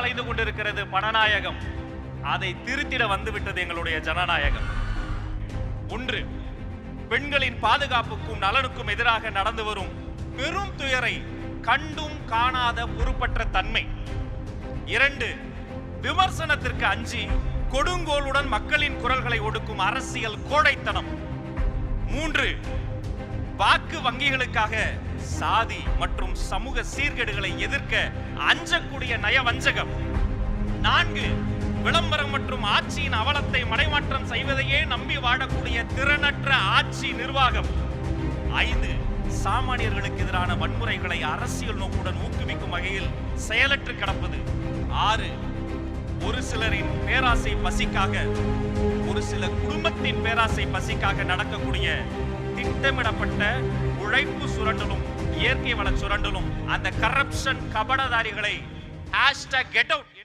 அலைந்து கொண்டிருக்கிறது பணநாயகம். அதை திருத்திட வந்துவிட்டது எங்களுடைய ஜனநாயகம். ஒன்று, பெண்களின் பாதுகாப்புக்கும் நலனுக்கும் எதிராக நடந்து வரும் பெரும் துயரை கண்டும் காணாத பொறுப்பற்ற தன்மை. 2, விமர்சனத்திற்கு அஞ்சி கொடுங்கோலுடன் மக்களின் குரல்களை ஒடுக்கும் அரசியல் கோடைத்தனம். 3, வாக்கு வங்கிகளுக்காக சாதி மற்றும் சமூக சீர்கேடுகளை எதிர்க்க அஞ்சக்கூடிய நயவஞ்சகம். 4, விளம்பரம் மற்றும் ஆட்சியின் அவலத்தை மடைமாற்றம் செய்வதையே நம்பி வாழக்கூடிய திறனற்ற ஆட்சி நிர்வாகம். 5, சாமானியர்களுக்கு எதிரான வன்முறைகளை அரசியல் நோக்குடன் ஊக்குவிக்கும் வகையில் செயலற்று கிடப்பது. 6, ஒரு சிலரின் பேராசை பசிக்காக, ஒரு சில குடும்பத்தின் பேராசை பசிக்காக நடக்கக்கூடிய திட்டமிடப்பட்ட உழைப்பு சுரண்டலும் இயற்கை வள சுரண்டலும் அந்த கரப்ஷன் கபடதாரிகளை #GetOut